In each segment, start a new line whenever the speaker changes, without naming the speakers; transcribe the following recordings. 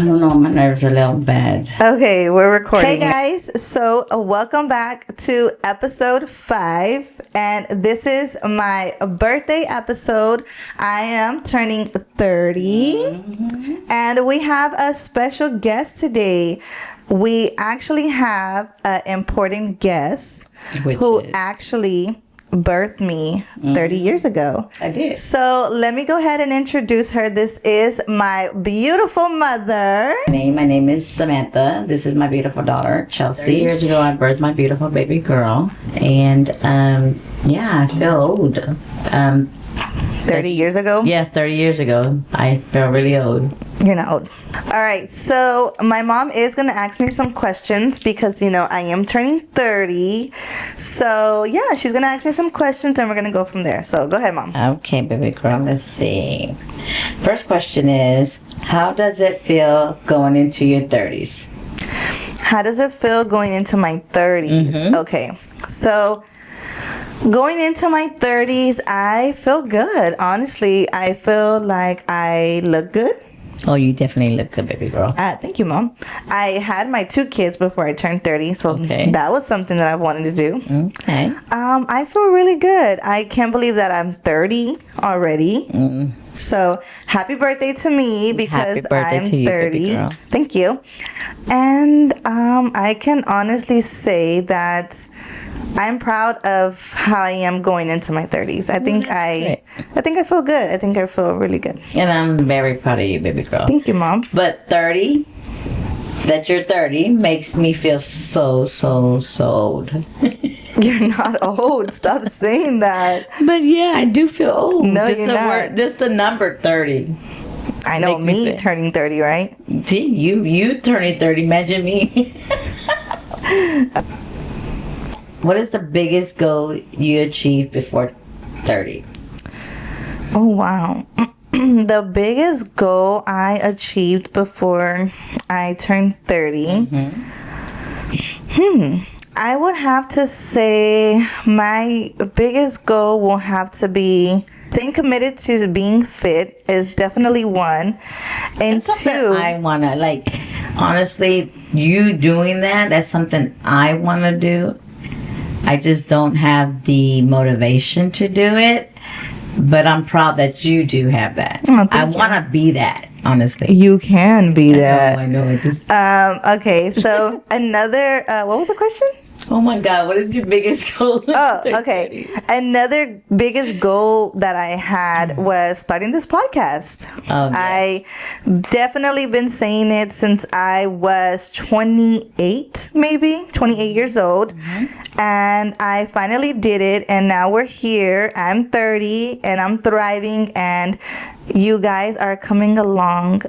I don't know, my nerves are a little bad.
Okay, we're recording. Hey guys, so welcome back to episode 5, and this is my birthday episode. I am turning 30, and we have a special guest today. We actually have an important guest who actually birthed me 30 years ago.
I did.
So let me go ahead and introduce her. This is my beautiful mother.
My name is Samantha. This is my beautiful daughter, Chelsea. 30 years ago, I birthed my beautiful baby girl. And, yeah, I feel old.
30 years ago?
Yeah, 30 years ago. I feel really old.
You're not old. All right, so my mom is going to ask me some questions because, you know, I am turning 30. So, yeah, she's going to ask me some questions and we're going to go from there. So, go ahead, Mom.
Okay, baby girl, let's see. First question is, how does it feel going into your 30s?
How does it feel going into my 30s? Okay, so going into my 30s, I feel good. Honestly, I feel like I look good.
Oh, you definitely look good, baby girl.
Thank you, Mom. I had my 2 kids before I turned 30, so that was something that I wanted to do.
Okay.
I feel really good. I can't believe that I'm 30 already. So, happy birthday to me because I'm 30. Thank you. And I can honestly say that I'm proud of how I am going into my 30s. I think I feel good. I think I feel really good.
And I'm very proud of you, baby girl.
Thank you, Mom.
But 30, that you're 30, makes me feel so old.
You're not old. Stop saying that.
But yeah, I do feel old.
No, you're not.
Just the number 30.
I know me turning 30, right?
See, you turning 30. Imagine me. What is the biggest goal you achieved before 30?
Oh, wow. The biggest goal I achieved before I turned 30? I would have to say my biggest goal will have to be staying committed to being fit is definitely one. And
That's
2,
I want to, like, honestly, you doing that's something I want to do. I just don't have the motivation to do it, but I'm proud that you do have that.
Oh,
I want to be that, honestly.
You can be that.
I know.
Okay, so another, what was the question?
Oh my God, what is your biggest goal?
Oh, okay. Another biggest goal that I had was starting this podcast.
Oh, yes.
I definitely been saying it since I was 28 years old. And I finally did it, and now we're here. I'm 30 and I'm thriving, and you guys are coming along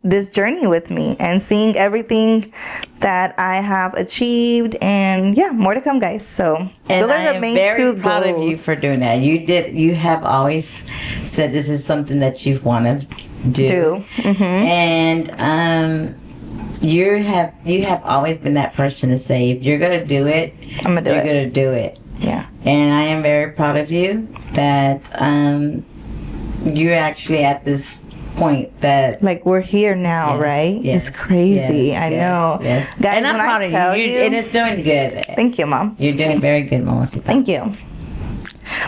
this journey with me and seeing everything that I have achieved, and yeah, more to come, guys. So
and
those are the main 2 goals.
I'm very proud of you for doing that. You have always said this is something that you want to do. And you have always been that person to say, if you're gonna do it, you're gonna do it.
Yeah.
And I am very proud of you that you're actually at this point that,
like, we're here now, right?
Yes,
it's crazy. I know.
Yes.
Guys,
and I'm proud of you, and it's doing good.
Thank you, Mom.
You're doing very good, Mama.
Thank you.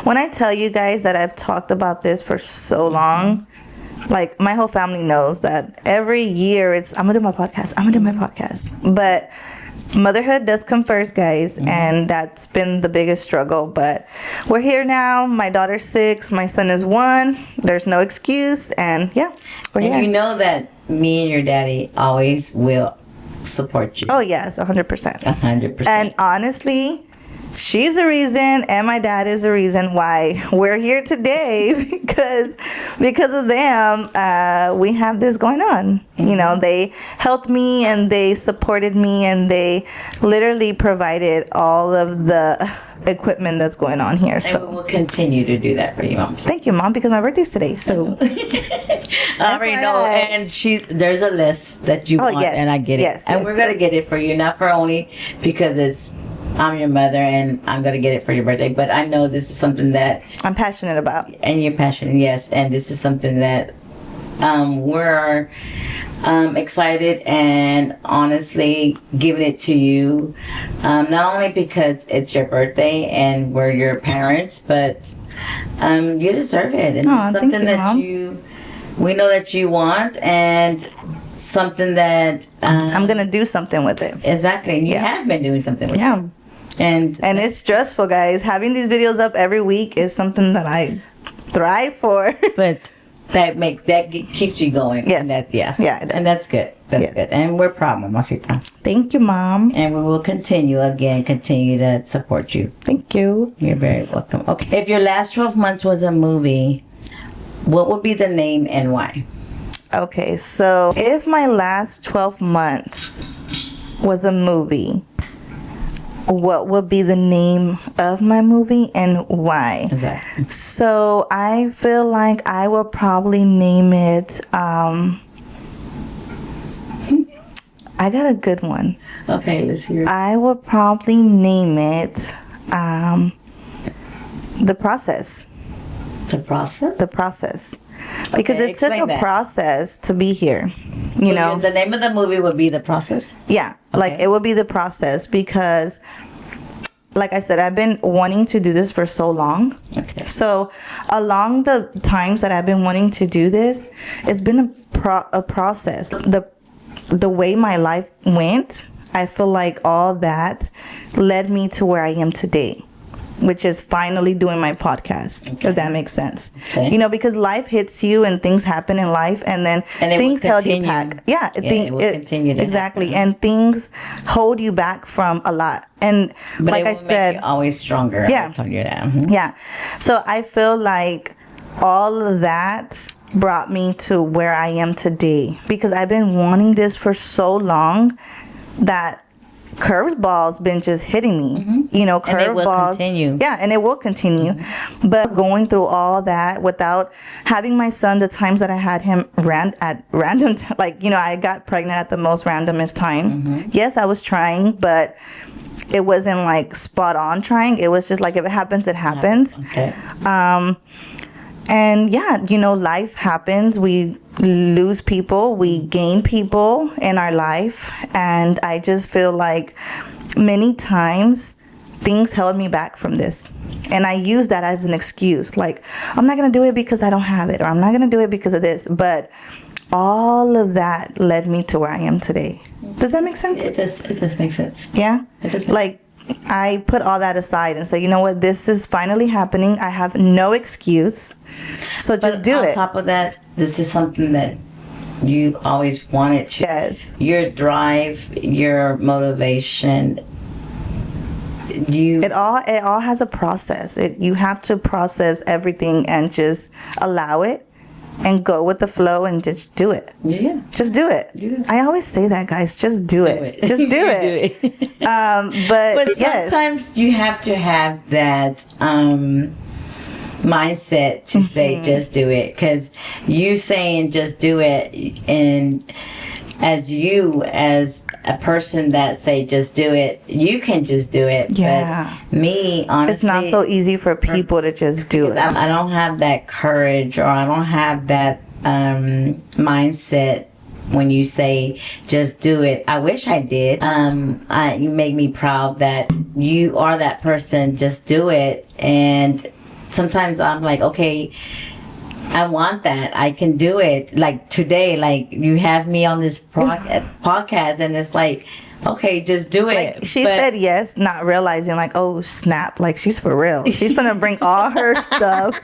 When I tell you guys that I've talked about this for so long, like, my whole family knows that every year I'm gonna do my podcast. But motherhood does come first, guys, and that's been the biggest struggle. But we're here now. My daughter's 6, my son is 1. There's no excuse, and yeah, we're here.
You know that me and your daddy always will support you.
Oh yes, 100%.
100%.
And honestly, she's the reason, and my dad is the reason why we're here today, because of them, we have this going on. You know, they helped me and they supported me, and they literally provided all of the equipment that's going on here. So
we will continue to do that for you, Mom.
Thank you, Mom, because my birthday's today. So
I already know, and there's a list that you want, and I get it, and we're gonna get it for you, not for only because I'm your mother and I'm gonna get it for your birthday, but I know this is something that
I'm passionate about,
and you're passionate, yes, and this is something that we're excited and honestly giving it to you. Not only because it's your birthday and we're your parents, but you deserve it. And
Aw,
it's
thank
something
you,
that
Mom.
we know that you want, and something that
I'm gonna do something with it.
exactly. You
Yeah.
have been doing something with
Yeah.
it. And
It's stressful, guys. Having these videos up every week is something that I thrive for.
but keeps you going.
Yes.
And that's
Yeah, it does.
and that's good. That's
Yes.
good. And we're proud, Mamacita.
Thank you, Mom.
And we will continue to support you.
Thank you.
You're very welcome. Okay. If your last 12 months was a movie, what would be the name and why?
Okay, so if my last 12 months was a movie, what would be the name of my movie and why?
Exactly.
So I feel like I will probably name it, I got a good one.
Okay, let's hear it.
I will probably name it The Process.
The process?
The Process. Because
Okay,
it took
explain
a
that.
process to be here. You
So
know?
the name of the movie would be The Process?
Yeah, like
Okay.
it would be The Process because, like I said, I've been wanting to do this for so long.
Okay.
So along the times that I've been wanting to do this, it's been a process. The way my life went, I feel like all that led me to where I am today, which is finally doing my podcast,
Okay.
if that makes sense.
Okay.
You know, because life hits you and things happen in life, and then
And it will
things held you
continue.
back. Yeah,
It will continue to
exactly,
happen.
and things hold you back from a lot. And
But
like
it
I
will
said,
make you always stronger.
Yeah.
I told you that. Mhm.
yeah. So I feel like all of that brought me to where I am today because I've been wanting this for so long that curveballs been just hitting me. You know,
And it will
curveballs.
continue.
Yeah, and it will continue. But going through all that without having my son, the times that I had him at random, like, you know, I got pregnant at the most randomest time. Yes, I was trying, but it wasn't like spot on trying. It was just like, if it happens, it happens.
Okay.
And yeah, you know, life happens. We lose people, we gain people in our life. And I just feel like many times things held me back from this. And I use that as an excuse. Like, I'm not going to do it because I don't have it, or I'm not going to do it because of this. But all of that led me to where I am today. Does that make sense?
It does make sense.
Yeah?
It does.
Like, I put all that aside and say, you know what, this is finally happening. I have no excuse. So just do
on
it.
top of that, this is something that you always wanted to.
Yes.
Your drive, your motivation.
It all has a process. You have to process everything and just allow it and go with the flow and just do it.
Yeah.
Just do it.
Do it.
I always say that, guys. Just do it. Just do
You
it.
do it.
But yes.
sometimes you have to have that mindset to say just do it, because you saying just do it, and as a person that say just do it, you can just do it.
Yeah.
But me, honestly,
It's not so easy for people to just do it.
I don't have that courage, or I don't have that mindset. When you say just do it, I wish I did. You make me proud that you are that person. Just do it. And sometimes I'm like, okay, I want that. I can do it. Like today, like you have me on this podcast, and it's like, okay, just do it.
Like she
But-
said yes, not realizing like, oh snap, like she's for real. She's gonna bring all her stuff.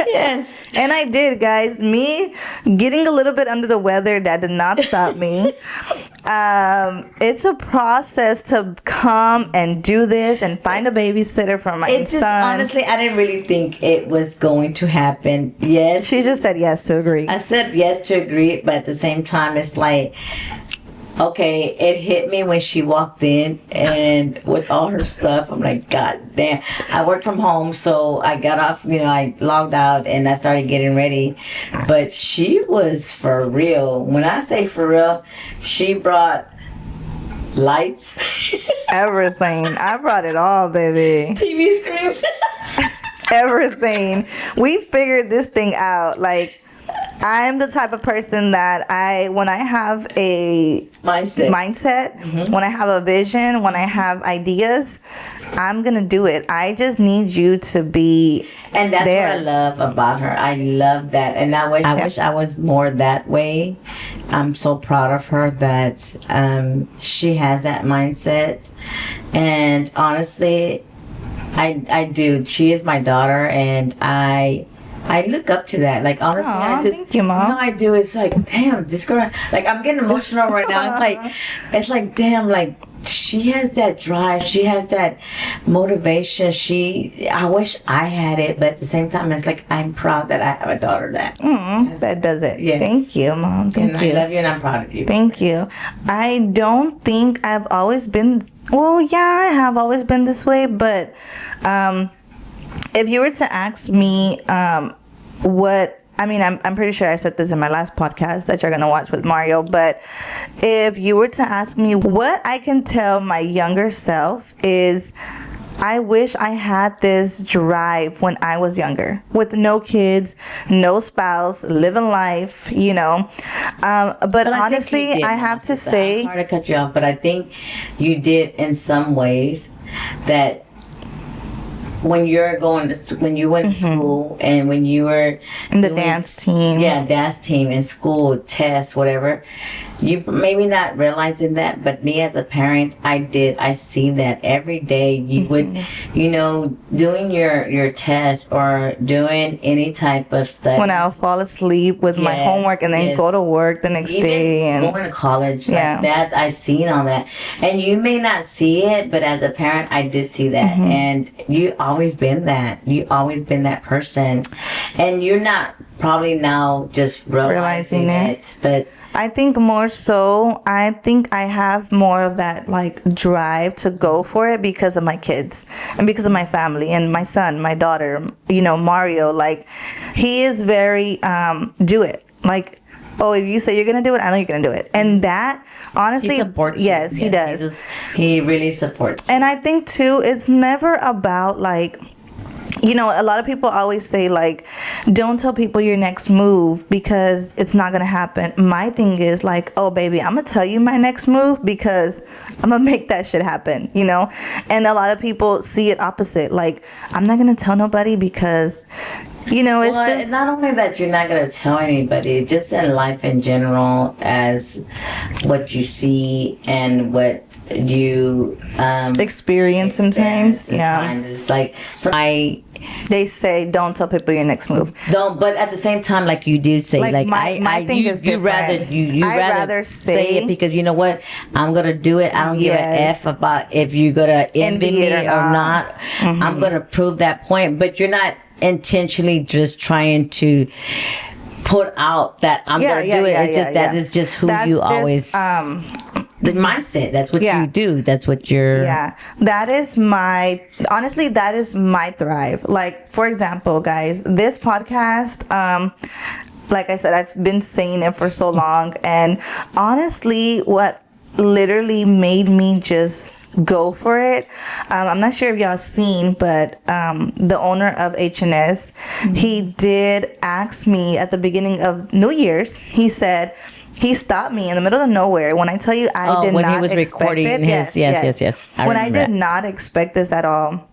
Yes.
And I did, guys. Me getting a little bit under the weather, that did not stop me. It's a process to come and do this and find a babysitter for my
It just,
son.
honestly, I didn't really think it was going to happen. Yes.
She just said yes to agree.
I said yes to agree, but at the same time, it's like, okay, it hit me when she walked in and with all her stuff. I'm like, God damn. I worked from home, so I got off, I logged out and I started getting ready. But she was for real. When I say for real, she brought lights,
Everything. I brought it all, baby.
TV screens.
Everything. We figured this thing out. Like, I'm the type of person that when I have a mindset, when I have a vision, when I have ideas, I'm gonna do it. I just need you to be
And that's
there.
what I love about her. I love that. And I wish I was more that way. I'm so proud of her that she has that mindset. And honestly, I do. She is my daughter, and I look up to that. Like, honestly,
Aw, thank you, Mom.
No, I do. It's like, damn, this girl. Like, I'm getting emotional right now. It's like, damn, like, she has that drive. She has that motivation. I wish I had it, but at the same time, it's like, I'm proud that I have a daughter that
does it.
Yes.
Thank you, Mom. Thank you.
I love you, and I'm proud of you.
Thank you. I don't think I've always been. Well, yeah, I have always been this way, but if you were to ask me what, I mean, I'm pretty sure I said this in my last podcast that you're going to watch with Mario, but if you were to ask me what I can tell my younger self is, I wish I had this drive when I was younger, with no kids, no spouse, living life, you know. But honestly, I have to say,
I'm sorry to cut you off, but I think you did in some ways that when you went to school and when you were
in the dance team,
dance team in school, tests, whatever, you maybe not realizing that, but me as a parent, I see that every day. You would, you know, doing your test or doing any type of study.
When I'll fall asleep with my homework and then go to work the next day, and
going to college, like that, I seen all that. And you may not see it, but as a parent, I did see that. And you always been that. You always been that person, and you're not probably now just realizing it, but
I think more so, I think I have more of that like drive to go for it because of my kids and because of my family and my son, my daughter, you know, Mario. Like, he is very do it. Like, oh, if you say you're gonna do it, I know you're gonna do it. And that, honestly,
he supports you.
Yes, he does.
He really supports you.
And I think too, it's never about like, you know, a lot of people always say like, don't tell people your next move because it's not gonna happen. My thing is like, oh baby, I'm gonna tell you my next move because I'm gonna make that shit happen, you know. And a lot of people see it opposite, like, I'm not gonna tell nobody because, you know, it's just
not only that you're not going to tell anybody, just in life in general, as what you see and what you
experience sometimes.
It's like,
they say don't tell people your next move.
Don't, but at the same time, like you do say, like
my thing is different.
I'd rather say it because you know what, I'm gonna do it. I don't give a f about if you're gonna envy me or not. I'm gonna prove that point. But you're not intentionally just trying to put out that I'm gonna do it. It's just that is just who you always. The mindset. That's what you do. That's what you're.
Yeah, that is honestly, that is my thrive. Like, for example, guys, this podcast, like I said, I've been saying it for so long, and honestly, what literally made me just go for it, I'm not sure if y'all seen, but the owner of H&S, he did ask me at the beginning of New Year's. He said, he stopped me in the middle of nowhere. When I tell you, I did not expect it.
Yes.
When I did not expect this at all,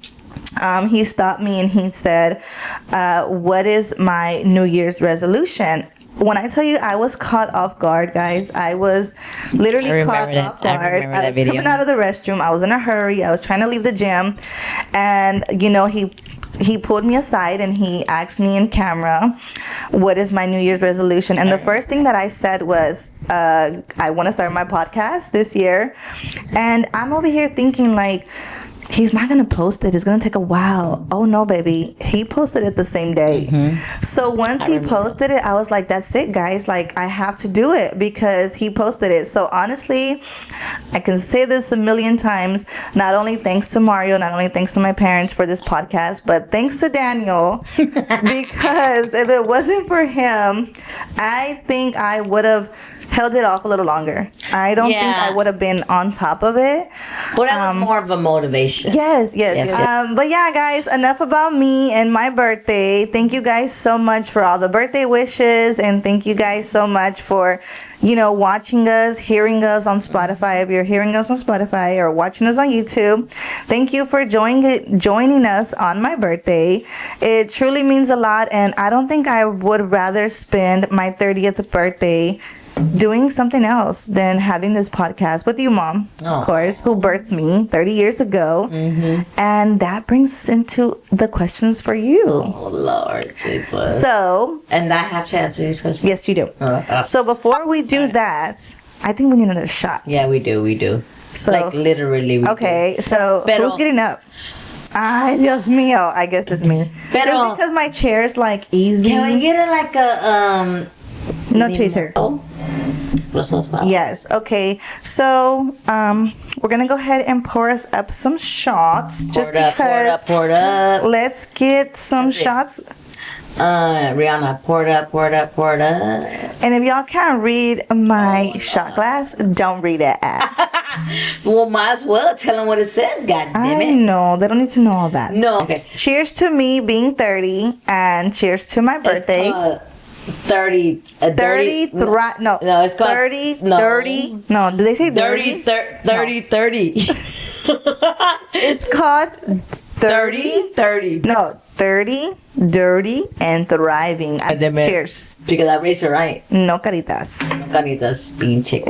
he stopped me and he said, what is my New Year's resolution? When I tell you, I was caught off guard, guys. I was literally caught off guard. I was coming out of the restroom. I was in a hurry. I was trying to leave the gym. And, you know, he pulled me aside and he asked me in camera, what is my New Year's resolution? And the first thing that I said was, I want to start my podcast this year. And I'm over here thinking like, he's not going to post it. It's going to take a while. Oh, no, baby. He posted it the same day. So once he posted it, I was like, that's it, guys. Like, I have to do it because he posted it. So honestly, I can say this a million times. Not only thanks to Mario, not only thanks to my parents for this podcast, but thanks to Daniel. Because if it wasn't for him, I think I would have held it off a little longer. I don't think
Yeah.
I would have been on top of it.
Well, that was more of a motivation.
Yes.
Yes.
But yeah, guys, enough about me and my birthday. Thank you guys so much for all the birthday wishes, and thank you guys so much for, watching us, hearing us on Spotify. If you're hearing us on Spotify or watching us on YouTube, thank you for joining us on my birthday. It truly means a lot, and I don't think I would rather spend my 30th birthday doing something else than having this podcast with you, Mom, of course, who birthed me 30 years ago. And that brings us into the questions for you.
Oh, Lord Jesus.
So,
and I have to answer these questions?
yes, you do. So before we do that, I think we need another shot.
Yeah, we do.
So,
like, literally, we
okay, so
Pero-
who's getting up? Ay, Dios mío. I guess it's me.
Pero-
Just because my chair's like easy.
Can we get it like a,
No chaser. Yes. Okay. So, we're gonna go ahead and pour us up some shots.
Pour it up.
Let's get some
That's it.
shots.
Rihanna, pour it up.
And if y'all can't read my shot glass, don't read it.
Well, might as well tell them what it says, God damn
I
it.
know they don't need to know all that.
No. Okay.
Cheers to me being 30, and cheers to my birthday.
It's 30.
30. No,
it's called
30.
no.
30. No, do they say 30?
30.
It's called
30.
No, 30, dirty, and thriving.
Damn it.
Cheers.
Because I raised it right.
No caritas.
Canitas, pinche.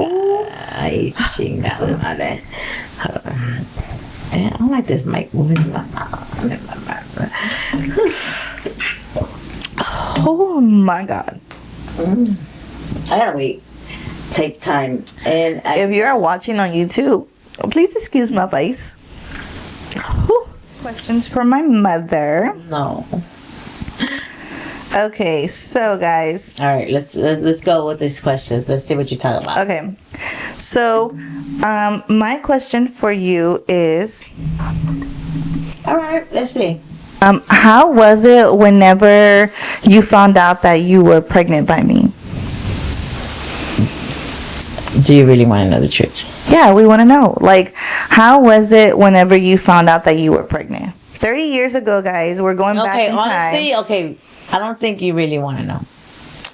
Ay, chingada madre. I don't like this mic moving.
Oh my God.
I gotta wait. Take time. And
If you are watching on YouTube, please excuse my face. Whew. Questions for my mother.
no.
Okay, so guys.
All right, let's go with these questions. Let's see what you're talking about.
Okay, so my question for you is,
All right, let's see.
how was it whenever you found out that you were pregnant by me?
Do you really want to know the truth?
Yeah, we want to know. Like, how was it whenever you found out that you were pregnant? 30 years ago, guys. We're going back in
honestly,
time.
okay. I don't think you really want to know.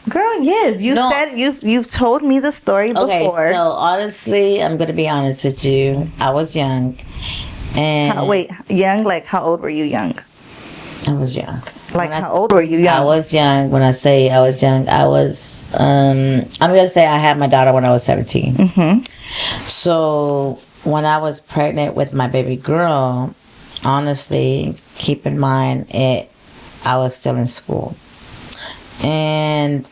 Girl, yes. You
No.
said you've told me the story
Okay,
before.
so honestly, I'm gonna be honest with you. I was young, and
Wait, young? Like, how old were you young?
I was young.
Like,
When I
how old were you young?
I was young. When I say I was young, I was. I'm gonna say I had my daughter when I was 17.
Mm-hmm.
So when I was pregnant with my baby girl, honestly, keep in mind I was still in school, and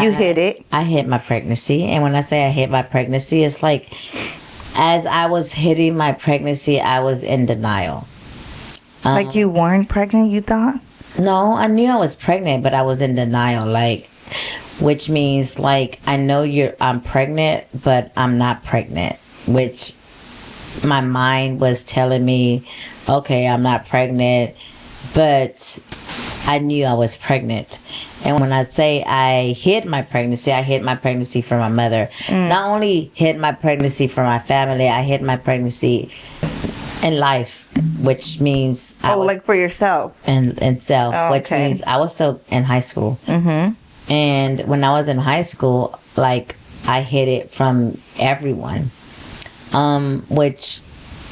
You hit it.
I hit my pregnancy, and when I say I hit my pregnancy, it's like as I was hitting my pregnancy, I was in denial.
Like, you weren't pregnant, you thought?
No, I knew I was pregnant, but I was in denial, which means I know I'm pregnant, but I'm not pregnant, which my mind was telling me, okay, I'm not pregnant, but I knew I was pregnant. And when I say I hid my pregnancy from my mother. Not only hid my pregnancy from my family, I hid my pregnancy in life, which means
like for yourself.
and self,
Oh,
which
okay.
means I was still in high school.
Mm-hmm.
And when I was in high school, I hid it from everyone, which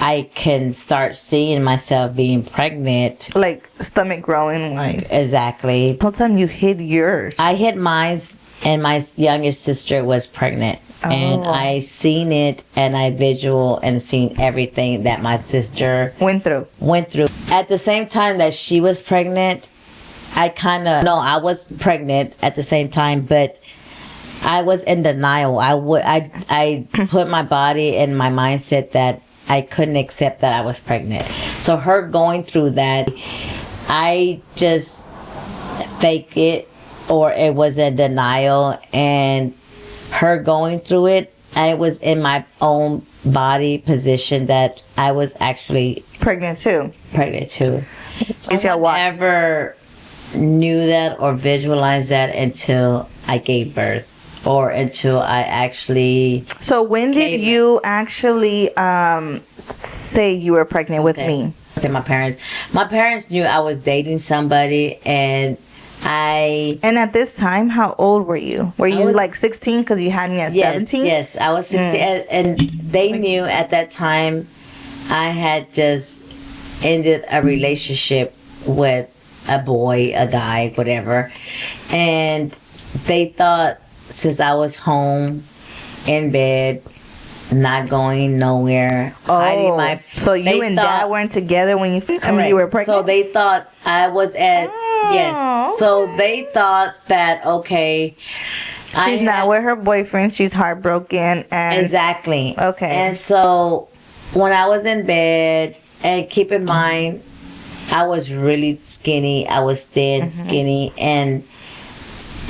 I can start seeing myself being pregnant.
Like, stomach growing wise.
Exactly.
Whole time you hid yours.
I hid mine, and my youngest sister was pregnant. And
Oh.
I seen it, and I visual and seen everything that my sister
Went through.
went through. At the same time that she was pregnant, I was pregnant at the same time, but I was in denial. I put my body and my mindset that I couldn't accept that I was pregnant. So her going through that, I just fake it, or it was a denial, and her going through it, I was in my own body position that I was actually
Pregnant too.
pregnant too.
Did y'all
I
watch?
never knew that or visualized that until I gave birth. or until I actually.
So when did you actually say you were pregnant with me?
Say my parents knew I was dating somebody, and
at this time, how old were you? Were you like 16 because you had me at 17?
Yes, I was 16, and they knew at that time I had just ended a relationship with a boy, a guy, whatever, and they thought since I was home in bed, not going nowhere, hiding my.
So you and Dad weren't together when you? I mean, you were pregnant.
So they thought I was at. Yes. So they thought that okay.
She's not with her boyfriend. She's heartbroken and.
Exactly.
Okay.
And so when I was in bed, and keep in mind, I was really skinny. I was thin, skinny, and.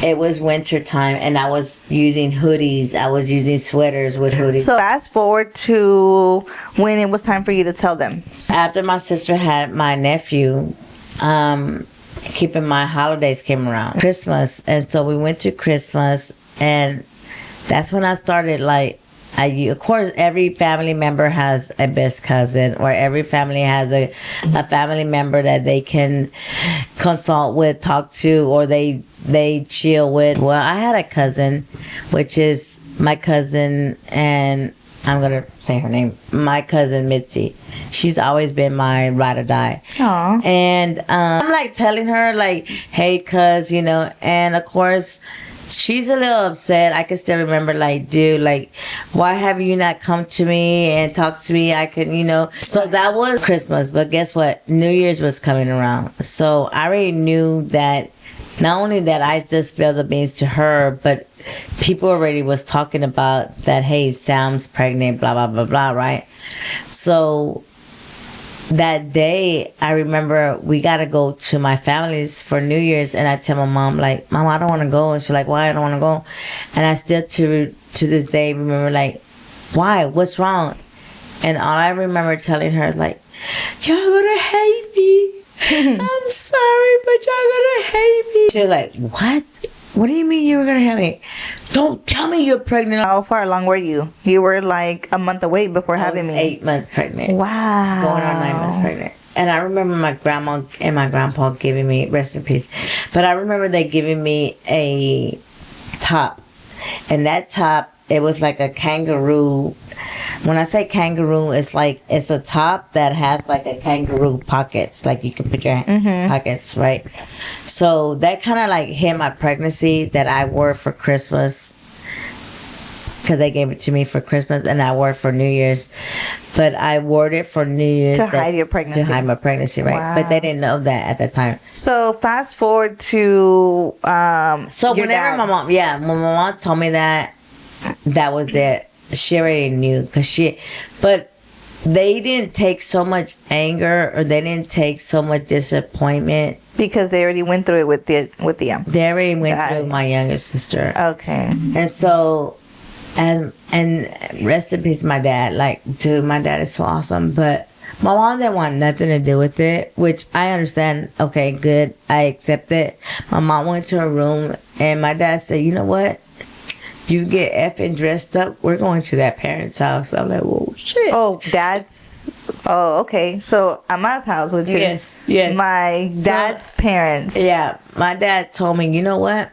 It was winter time, and I was using hoodies. I was using sweaters with hoodies.
So fast forward to when it was time for you to tell them.
After my sister had my nephew, keeping my holidays came around, Christmas, and so we went to Christmas, and that's when I started of course, every family member has a best cousin, or every family has a family member that they can consult with, talk to, or they chill with. Well, I had a cousin, which is my cousin, and I'm going to say her name, my cousin Mitzi. She's always been my ride or die.
Aww.
And I'm telling her hey, cuz, and of course, she's a little upset. I can still remember, dude, why have you not come to me and talk to me? I could, So that was Christmas. But guess what? New Year's was coming around. So I already knew that not only that I just spilled the beans to her, but people already was talking about that, hey, Sam's pregnant, blah, blah, blah, blah, right? So that day, I remember we got to go to my family's for New Year's, and I tell my mom, Mom, I don't want to go. And she's like, why I don't want to go? And I still, to this day, remember, why? What's wrong? And all I remember telling her, y'all gonna hate me. I'm sorry, but y'all gonna hate me. She's like, what? What do you mean you were gonna hate me? Don't tell me you're pregnant.
How far along were you? You were a month away before having me.
8 months pregnant.
Wow.
Going on 9 months pregnant. And I remember my grandma and my grandpa giving me, rest in peace, but I remember they giving me a top. And that top, it was like a kangaroo. When I say kangaroo, it's it's a top that has a kangaroo pockets. You can put your pockets, right? So that kind of hit my pregnancy that I wore for Christmas. Because they gave it to me for Christmas, and I wore it for New Year's. But I wore it for New Year's.
To hide your pregnancy.
To hide my pregnancy, right?
Wow.
But they didn't know that at the time.
So fast forward to
So
your
whenever
dad.
when my mom told me that was it. She already knew, but they didn't take so much anger, or they didn't take so much disappointment,
because they already went through it with the
They already went through my younger sister.
Okay.
And so, and rest in peace, my dad. Dude, my dad is so awesome, but my mom didn't want nothing to do with it, which I understand. Okay, good, I accept it. My mom went to her room, and my dad said, you know what? You get effing dressed up, we're going to that parent's house. I'm like, whoa, shit.
Oh, okay. So Ama's house, which is my dad's parents.
Yeah, my dad told me, you know what?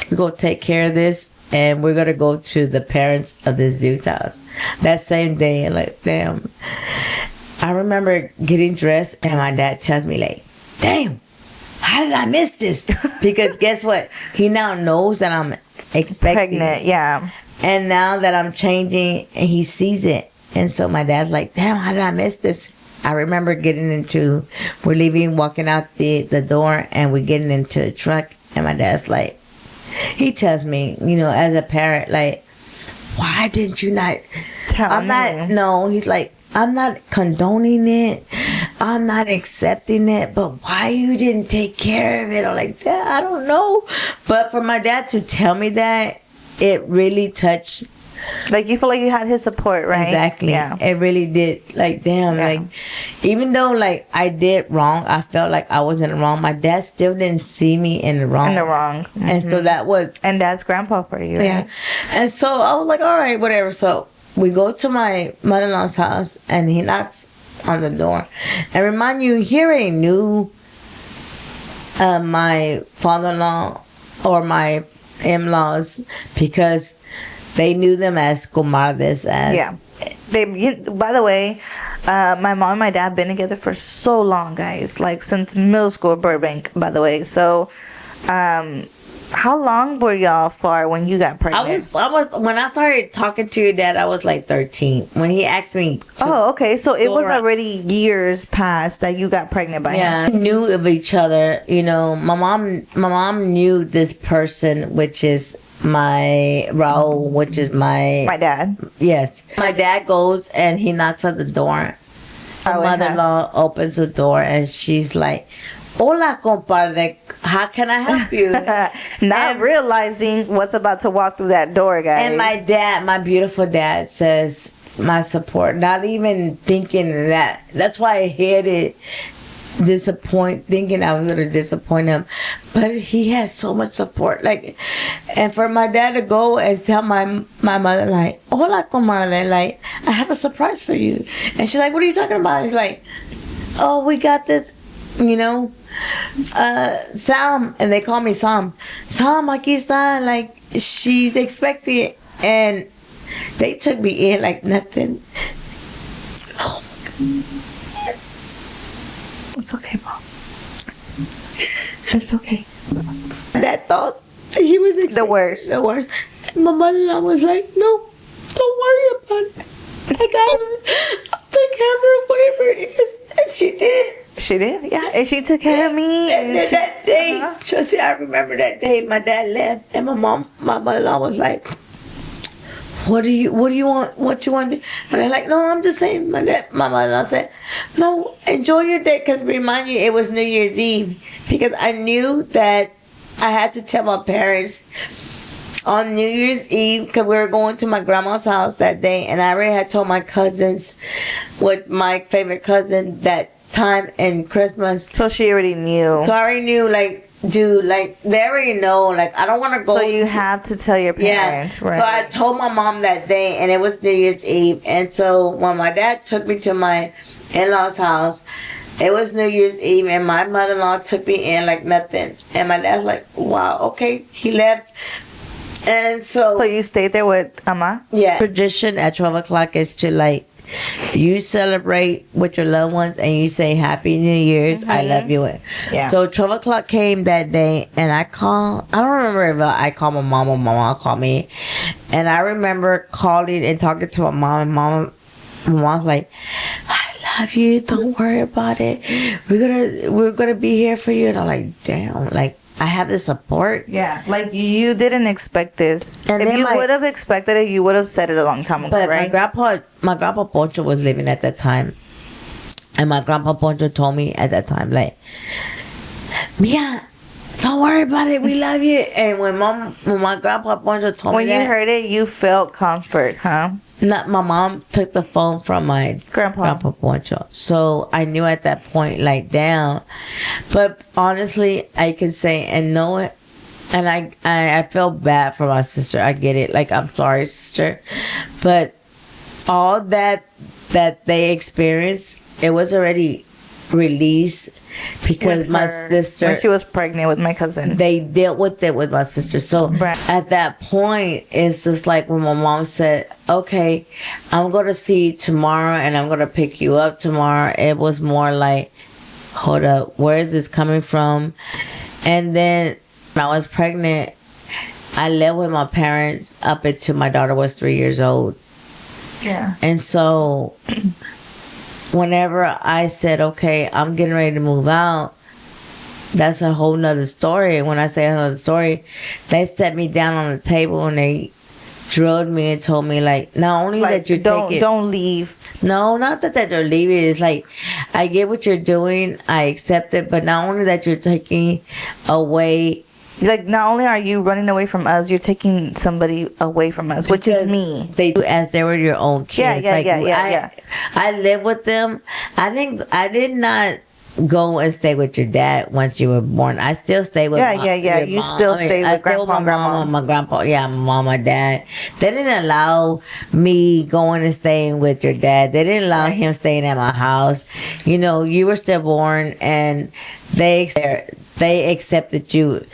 We're going to take care of this, and we're going to go to the parents of this dude's house. That same day, damn. I remember getting dressed, and my dad tells me, damn, how did I miss this? Because guess what? He now knows that I'm expecting.
Pregnant, yeah.
And now that I'm changing, and he sees it. And so my dad's like, damn, how did I miss this? I remember we're leaving, walking out the door, and we're getting into the truck, and my dad's like, he tells me, as a parent, why didn't you not
tell me?
No, he's like, I'm not condoning it. I'm not accepting it. But why you didn't take care of it? I'm like, Dad, I don't know. But for my dad to tell me that, it really touched
Like, you feel like you had his support, right?
Exactly.
Yeah.
It really did. Like, damn,
Yeah.
like, even though, like, I did wrong, I felt like I was in the wrong, my dad still didn't see me in the wrong.
In the wrong.
And so that was...
And that's grandpa for you, right?
Yeah. And so I was like, all right, whatever. So we go to my mother-in-law's house, and he knocks on the door. And remind you, he already knew my father-in-law or my in-laws, because they knew them as comadres.
Yeah. By the way, my mom and my dad have been together for so long, guys. Like, since middle school at Burbank, by the way. So, how long were y'all for when you got pregnant?
I was when I started talking to your dad, I was like 13 when he asked me.
Oh, okay. So it was
around.
already years past that you got pregnant by him.
Yeah, knew of each other. You know, my mom knew this person, which is my Raul, which is my
dad.
Yes, my dad goes and he knocks at the door. My mother-in-law opens the door and she's like, "Hola, compadre. How can I help you?"
Not realizing what's about to walk through that door, guys.
And my dad, my beautiful dad, says my support. Not even thinking that. That's why I hid it. Thinking I was gonna disappoint him, but he has so much support. Like, and for my dad to go and tell my mother, like, "Hola, comadre. Like, I have a surprise for you," and she's like, "What are you talking about?" He's like, "Oh, we got this." You know, Sam, and they call me Sam. Sam, aquí está, like, she's expecting it. And they took me in like nothing. Oh my God.
It's okay, Mom.
It's okay. That thought he was
The worst.
The worst. My mother-in-law was like, "No, don't worry about it. I got it. I'll take care of her, whatever it is." And she did.
She did, yeah. And she took care of me.
And that day, Trusty, I remember that day. My dad left, and my mother-in-law was like, "What do you want? What you want to do?" And I'm like, "No, I'm just saying." My mother-in-law said, "No, enjoy your day," because remind you, it was New Year's Eve, because I knew that I had to tell my parents on New Year's Eve, because we were going to my grandma's house that day, and I already had told my cousins, with my favorite cousin, that time and Christmas.
So she already knew.
So I already knew, like, dude, like, they already know, like, I don't want to go.
So you have to tell your parents, right?
So I told my mom that day, and it was New Year's Eve. And so when my dad took me to my in-laws' house, it was New Year's Eve, and my mother-in-law took me in like nothing. And my dad's like, "Wow, okay." He left. And so
you stayed there with Ama?
Yeah. Tradition at 12 o'clock is to, like, you celebrate with your loved ones and you say Happy New Year's. I love you.
Yeah.
So 12 o'clock came that day, and I don't remember if I called my mom or my mom called me. And I remember calling and talking to my mom, and my mom's like, "I love you. Don't worry about it. We're gonna be here for you." And I'm like, damn, like, I have the support.
Yeah, like, you didn't expect this.
And
if
then
you would have expected it, you would have said it a long time ago,
But
right?
my grandpa Poncho was living at that time, and my grandpa Poncho told me at that time, like, "Mia, don't worry about it. We love you." And when my grandpa Poncho told me
when you heard it, you felt comfort, huh?
my mom took the phone from my grandpa Poncho, so I knew at that point, like, damn. But honestly, I can say and know it. And I feel bad for my sister. I get it. Like, I'm sorry, sister. But all that they experienced, it was already released, because my sister,
when she was pregnant with my cousin,
they dealt with it with my sister. So at that point, it's just like when my mom said, "Okay, I'm going to see you tomorrow, and I'm going to pick you up tomorrow." It was more like, hold up, where is this coming from? And then when I was pregnant, I lived with my parents up until my daughter was 3 years old.
Yeah.
And so whenever I said, "Okay, I'm getting ready to move out," that's a whole nother story. When I say another story, they set me down on the table and they drilled me and told me, like, not only that you're
don't leave.
No, not that they're leaving. It's like, I get what you're doing, I accept it, but not only that you're taking away
Like, not only are you running away from us, you're taking somebody away from us, which is me.
They do as they were your own kids.
Yeah.
I live with them. I did not go and stay with your dad once you were born. I still stay with your
You
mom.
still stay with grandpa and grandma.
My grandpa, my mom, my dad. They didn't allow me going and staying with your dad. They didn't allow him staying at my house. You know, you were still born, and they accepted you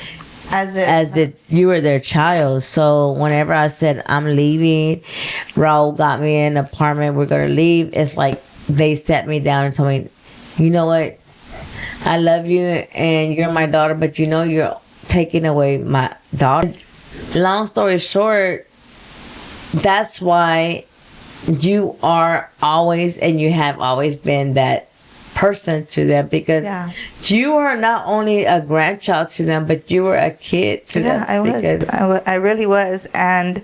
as if you were their child. So whenever I said I'm leaving, Raul got me an apartment, we're gonna leave, it's like they sat me down and told me, you know what, I love you and you're my daughter, but you know you're taking away my daughter. Long story short, that's why you are always, and you have always been, that person to them, because you are not only a grandchild to them, but you were a kid to them.
I really was. And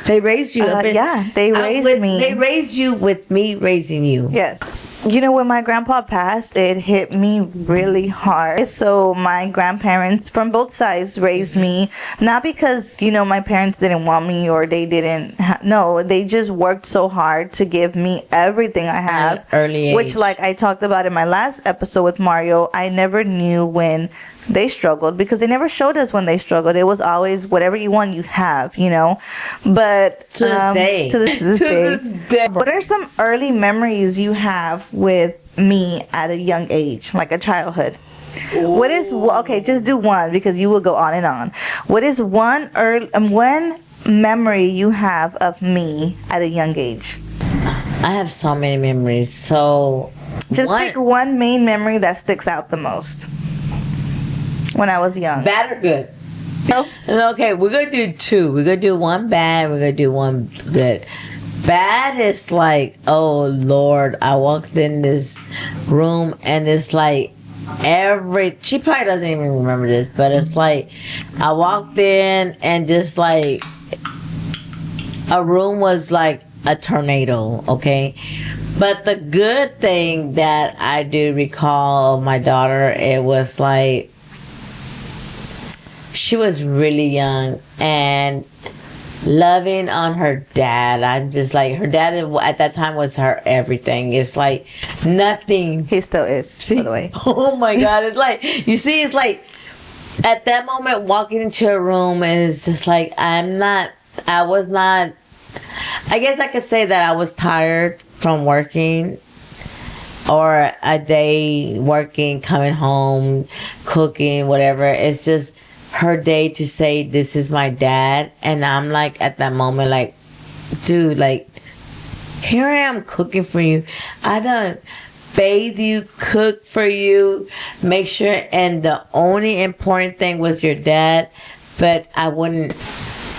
they raised you.
They raised me.
They raised you with me raising you.
Yes. You know, when my grandpa passed, it hit me really hard. So my grandparents from both sides raised me, not because, you know, my parents didn't want me or they didn't. No, they just worked so hard to give me everything I have.
At early age.
Which, like I talked about in my last episode with Mario, I never knew when they struggled, because they never showed us when they struggled. It was always whatever you want, you have, you know. But
to this day,
to this day, what are some early memories you have with me at a young age, like a childhood? Ooh. What is, okay, just do one, because you will go on and on. What is one memory you have of me at a young age?
I have so many memories. So
just pick one main memory that sticks out the most. When I was young.
Bad or good?
No.
Okay, we're going to do two. We're going to do one bad. We're going to do one good. Bad is like, oh Lord, I walked in this room and it's like she probably doesn't even remember this, but it's like I walked in and just like a room was like a tornado, okay? But the good thing that I do recall of my daughter, it was like she was really young and loving on her dad. I'm just like, her dad at that time was her everything. It's like nothing.
He still is, by the way.
Oh my God. It's like, you see, it's like at that moment walking into a room and it's just like, I guess I could say that I was tired from working, or a day working, coming home, cooking, whatever. It's just her day to say, this is my dad. And I'm like, at that moment, like, dude, like, here I am cooking for you. I done bathe you, cook for you, make sure. And the only important thing was your dad, but I wouldn't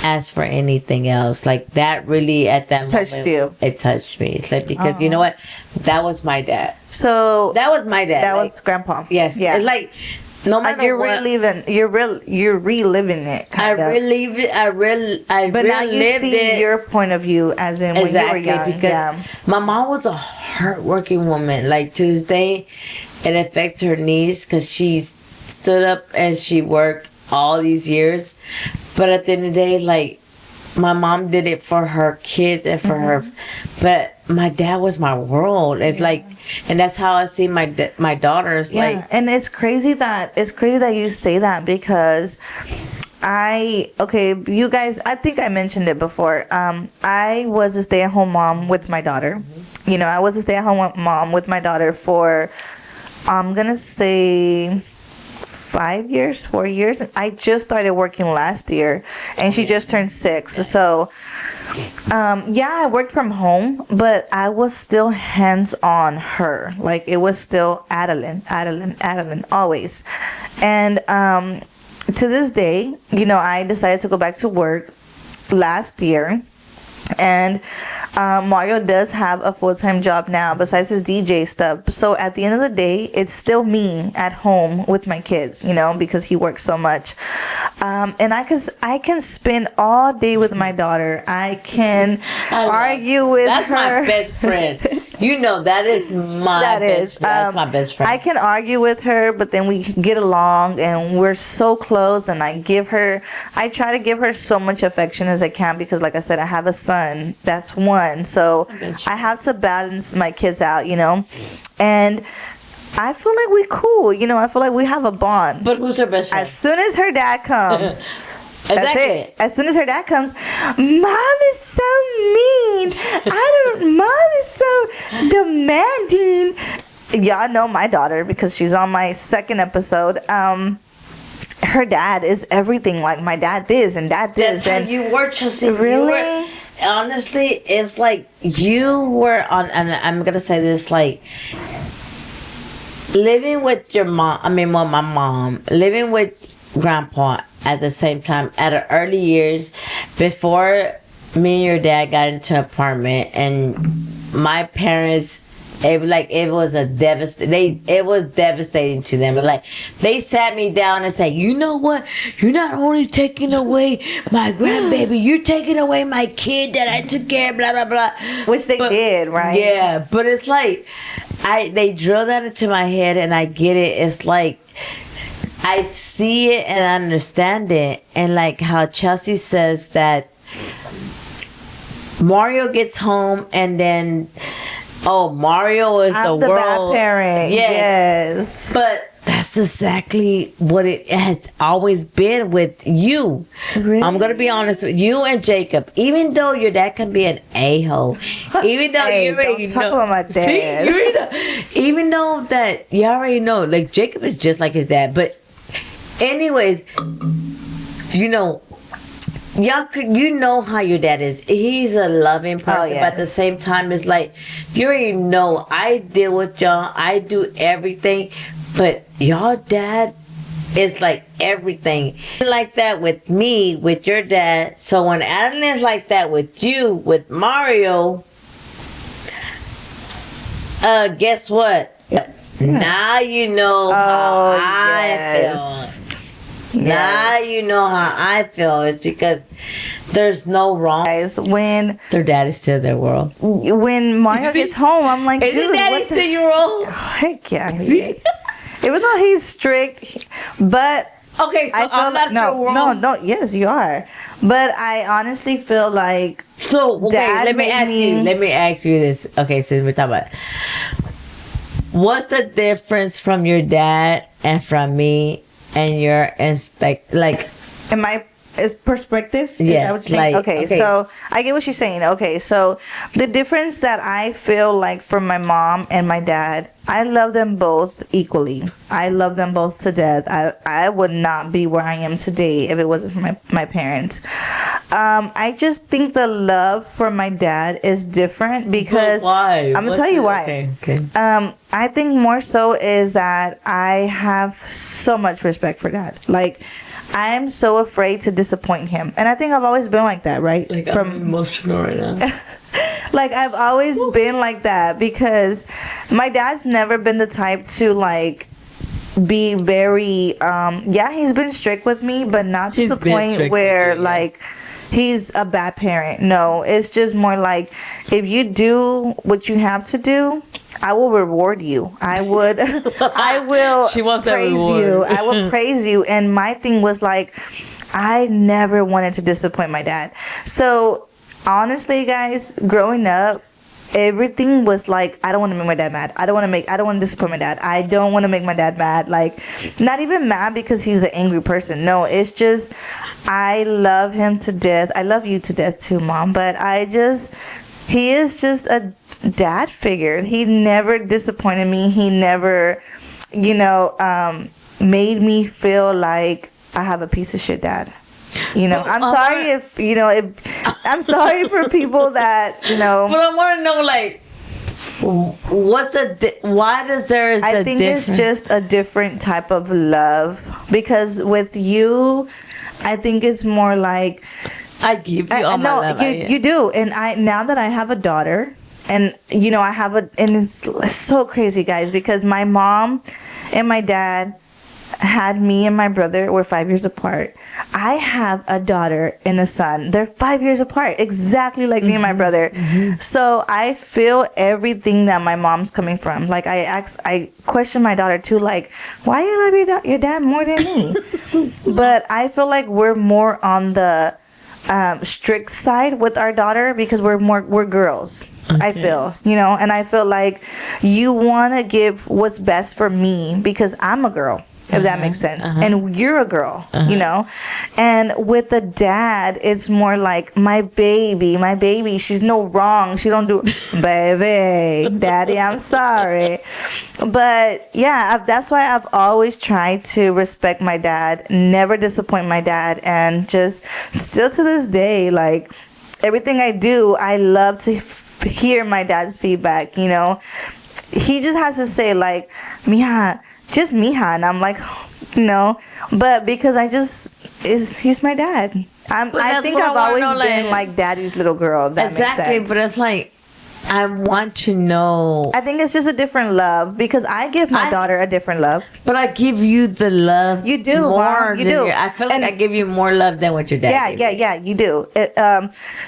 ask for anything else. Like, that really, at that
touched
moment,
you.
It touched me. Like, because you know what? That was my dad.
So
that was my dad.
That was grandpa.
Yes. Yeah. It's like, no matter
you're
what,
you're reliving it.
I relived it.
But now you see your point of view, as in when you were young.
Because my mom was a hardworking woman. Like, to this day, it affected her knees because she stood up and she worked all these years. But at the end of the day, like, my mom did it for her kids and for her. But my dad was my world. It's like, and that's how I see my daughters. Like,
and it's crazy that you say that, because you guys, I think I mentioned it before. I was a stay-at-home mom with my daughter. You know, I was a stay-at-home mom with my daughter for, I'm gonna say 4 years. I just started working last year, and she just turned 6. So I worked from home, but I was still hands on her. Like, it was still Adeline always. And to this day, you know, I decided to go back to work last year, and Mario does have a full-time job now besides his DJ stuff. So at the end of the day, it's still me at home with my kids, you know, because he works so much. And I can spend all day with my daughter. I can argue with her.
That's my best friend. You know, that is my that's my best friend.
I can argue with her, but then we get along and we're so close, and I try to give her so much affection as I can, because like I said, I have a son. That's one. So I have to balance my kids out, and I feel like we cool, I feel like we have a bond.
But who's her best friend?
As soon as her dad comes,
exactly.
That's it. As soon as her dad comes, Mom is so mean. Mom is so demanding. Y'all know my daughter because she's on my second episode. Her dad is everything. Like, my dad this and dad this.
That's how you were, Chelsea.
Really?
Honestly, it's like you were on, and I'm going to say this, like, living with your mom, with my mom, living with grandpa at the same time at the early years before me and your dad got into an apartment, and my parents, it was devastating to them. But like, they sat me down and said, you know what, you're not only taking away my grandbaby, you're taking away my kid that I took care of, blah blah blah,
which they did, right?
Yeah, but it's like they drilled that into my head, and I get it. It's like I see it and I understand it. And like how Chelsea says that Mario gets home and then, Mario is
I'm
the
bad
world.
parent. Yes.
But that's exactly what it has always been with you.
Really?
I'm going to be honest with you and Jacob. Even though your dad can be an a-hole. Even though
hey,
you already
don't talk
know.
about my dad.
See, you already know. Even though that you already know. Like, Jacob is just like his dad. But anyways, you know how your dad is. He's a loving person,
yes.
but at the same time, it's like, you already know, I deal with y'all, I do everything, but y'all dad is like everything. Like that with me, with your dad. So when Adeline is like that with you, with Mario, guess what? Now you know how I feel. Now you know how I feel. It's because there's no wrong.
Guys, when
their dad is still their world.
When Mario gets home, I'm like,
is
dude,
his daddy still your old?
Heck yeah, he is. Even though he's strict, but
okay, so I'm not
no, yes, you are. But I honestly feel like
let me ask you this. Okay, so we're talking about, what's the difference from your dad and from me and your
in my perspective?
Yes.
Okay, so I get what she's saying. Okay, so the difference that I feel like from my mom and my dad, I love them both equally. I love them both to death. I would not be where I am today if it wasn't for my parents. I just think the love for my dad is different because
why?
I'm gonna tell you why.
Okay.
I think more so is that I have so much respect for dad. Like, I am so afraid to disappoint him, and I think I've always been like that, right?
Like, I'm emotional right now.
Like, I've always been like that because my dad's never been the type to like be very he's been strict with me, but not to the point where like he's a bad parent. No, it's just more like, if you do what you have to do, I will reward you. I will praise you. I will praise you. And my thing was like, I never wanted to disappoint my dad. So honestly, guys, growing up, everything was like, I don't want to make my dad mad. I don't want to disappoint my dad. I don't want to make my dad mad. Like, not even mad because he's an angry person. No, it's just, I love him to death. I love you to death too, Mom. But he is just a dad figure. He never disappointed me. He never, made me feel like I have a piece of shit dad. I'm sorry I'm sorry for people that,
But I want to know, like, why does there?
I think it's just a different type of love, because with you, I think it's more like,
I give you all my love.
You do. And now that I have a daughter, and and it's so crazy, guys, because my mom and my dad had me and my brother, we're 5 years apart. I have a daughter and a son. They're 5 years apart, exactly like me and my brother. So I feel everything that my mom's coming from. Like I question my daughter too, like, why do you love your dad more than me? But I feel like we're more on the strict side with our daughter because we're girls. Okay. I feel, and I feel like you want to give what's best for me because I'm a girl. If that makes sense. And you're a girl, and with the dad, it's more like my baby, she's no wrong. She don't do, baby, daddy, I'm sorry. But yeah, that's why I've always tried to respect my dad, never disappoint my dad. And just still to this day, like everything I do, I love to hear my dad's feedback, He just has to say like, mija, just mija, and I'm like, no, but because he's my dad. I think I've always been like daddy's little girl. That
exactly,
makes sense.
But it's like, I want to know.
I think it's just a different love because I give my daughter a different love.
But I give you the love.
You do,
more
Mom. You do.
I feel like I give you more love than what your dad.
Yeah. You do.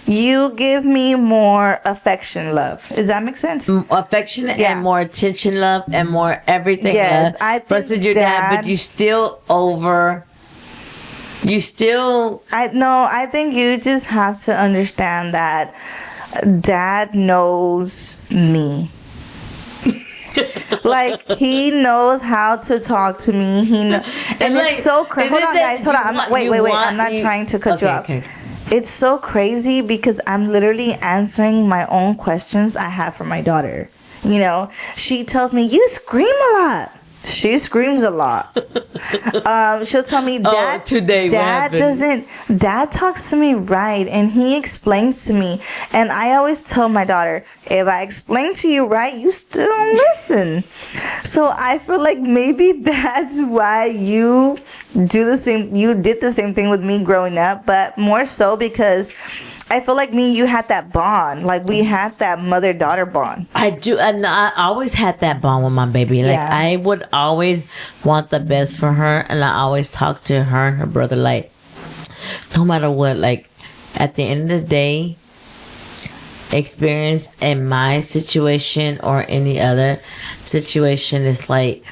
You give me more affection, love. Does that make sense?
Affection and more attention, love, and more everything. Yes, love, I think versus your dad, but you still over.
I think you just have to understand that dad knows me. Like he knows how to talk to me. And like, it's so crazy. Hold on, guys. Hold on. Wait. I'm not trying to cut you off. Okay. It's so crazy because I'm literally answering my own questions I have for my daughter. She tells me, you scream a lot. She screams a lot. She'll tell me, Dad talks to me right, and he explains to me. And I always tell my daughter, if I explain to you right, you still don't listen. So I feel like maybe that's why you did the same thing with me growing up, but more so because I feel like me and you had that bond. Like we had that mother-daughter bond.
I do, and I always had that bond with my baby. Like I would always want the best for her, and I always talk to her and her brother. Like no matter what, like at the end of the day, experience in my situation or any other situation is like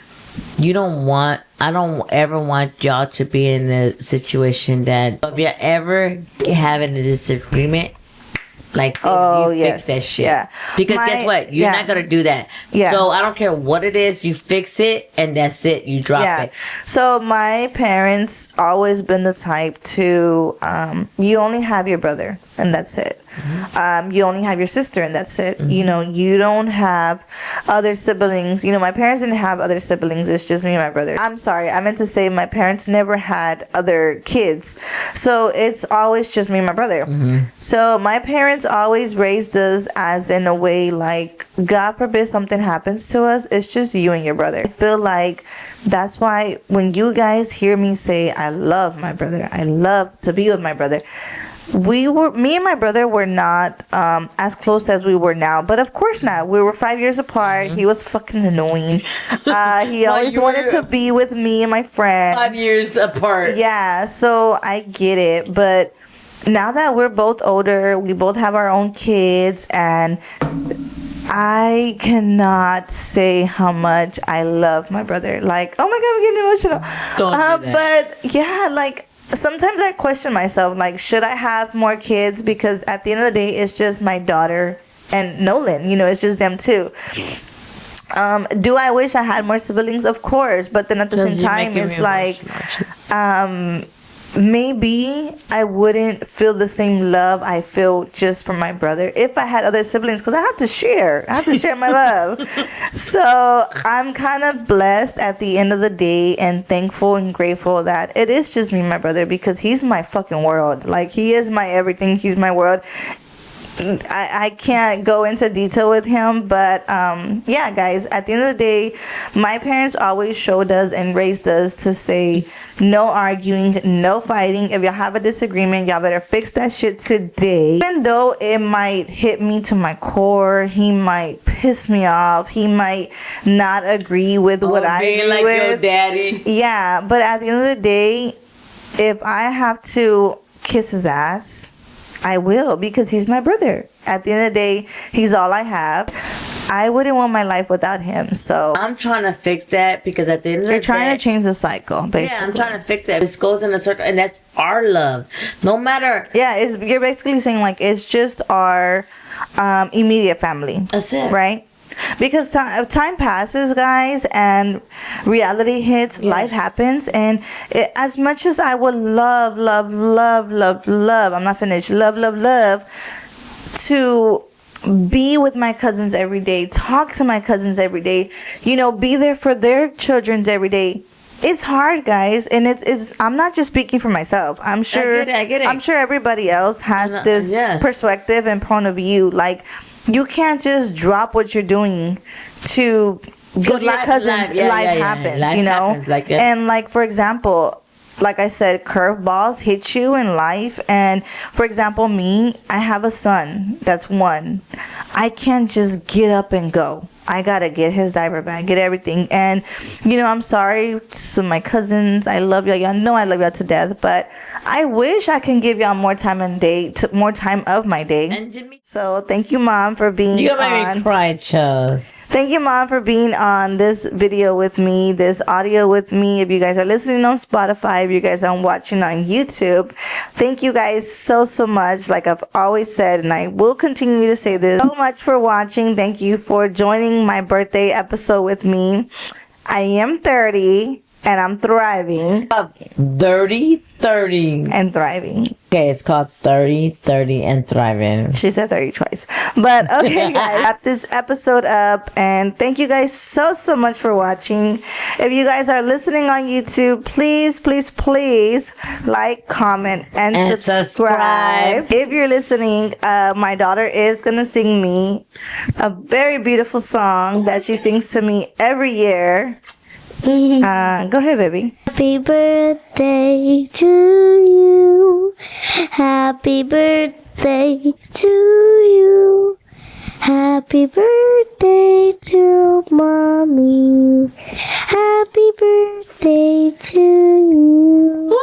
I don't ever want y'all to be in a situation that if you're ever having a disagreement, like fix that shit. Yeah. Because guess what? You're not gonna do that. Yeah. So I don't care what it is, you fix it and that's it. You drop it.
So my parents always been the type to you only have your brother and that's it. Mm-hmm. You only have your sister and that's it. Mm-hmm. You don't have other siblings. My parents didn't have other siblings. It's just me and my brother. I'm sorry, I meant to say my parents never had other kids. So it's always just me and my brother. Mm-hmm. So my parents always raised us as in a way like, God forbid something happens to us, it's just you and your brother. I feel like that's why when you guys hear me say I love my brother, I love to be with my brother, me and my brother were not as close as we were now, but of course not. We were 5 years apart. Mm-hmm. He was fucking annoying. He always wanted to be with me and my friends.
5 years apart.
Yeah, so I get it, but now that we're both older, we both have our own kids, and I cannot say how much I love my brother. Like, oh my God, I'm getting emotional.
Don't do that.
But yeah, like sometimes I question myself, like, should I have more kids? Because at the end of the day, it's just my daughter and Nolan. It's just them two. Do I wish I had more siblings? Of course, but then at the same time, it's like, maybe I wouldn't feel the same love I feel just for my brother if I had other siblings, because I have to share my love. So I'm kind of blessed at the end of the day and thankful and grateful that it is just me and my brother, because he's my fucking world. Like, he is my everything. He's my world. I can't go into detail with him, but yeah, guys, at the end of the day, my parents always showed us and raised us to say no arguing, no fighting. If y'all have a disagreement, y'all better fix that shit today. Even though it might hit me to my core, he might piss me off, he might not agree with what I agree
like
with.
Your daddy.
Yeah, but at the end of the day, if I have to kiss his ass, I will, because he's my brother. At the end of the day, he's all I have. I wouldn't want my life without him. So
I'm trying to fix that, because at the end of the day,
you're trying to change the cycle, basically.
Yeah, I'm trying to fix it. This goes in a circle, and that's our love. No matter.
Yeah, you're basically saying like it's just our immediate family.
That's it.
Right? Because time passes, guys, and reality hits. Yes. Life happens, and as much as I would love, I'm not finished, love to be with my cousins every day, talk to my cousins every day, be there for their children every day. It's hard, guys, and it's I'm not just speaking for myself. I'm sure
I get it.
I'm sure everybody else has this perspective and point of view. Like, you can't just drop what you're doing to go to your cousins. Life happens,
Life happens, like that.
And like, for example, like I said, curveballs hit you in life. And for example, me, I have a son that's 1. I can't just get up and go. I gotta get his diaper bag, get everything. And I'm sorry to my cousins. I love y'all. Y'all know I love y'all to death. But I wish I can give y'all more time more time of my day. So thank you, Mom, for being
You gonna make me cry, Chels.
Thank you, Mom, for being on this video with me, this audio with me. If you guys are listening on Spotify, if you guys are watching on YouTube, thank you guys so much. Like I've always said, and I will continue to say this, so much for watching. Thank you for joining my birthday episode with me. I am 30 and I'm thriving.
30
and thriving.
Okay, it's called 30 and thriving.
She said 30 twice. But okay, guys, wrap this episode up, and thank you guys so much for watching. If you guys are listening on YouTube, please like, comment, and subscribe. If you're listening, my daughter is gonna sing me a very beautiful song that she sings to me every year. Go ahead, baby.
Happy birthday to you. Happy birthday to you. Happy birthday to Mommy. Happy birthday to you.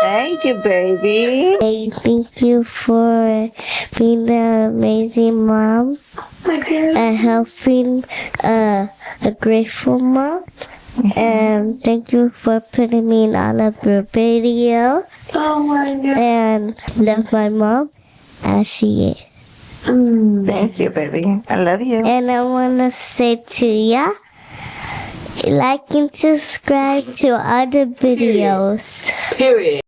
Thank you, baby.
Thank you for being an amazing mom. And helping a grateful mom. And thank you for putting me in all of your videos.
Oh my God.
And love my mom as she is.
Thank you, baby. I love you.
And I want to say to ya, like and subscribe to other videos.
Period.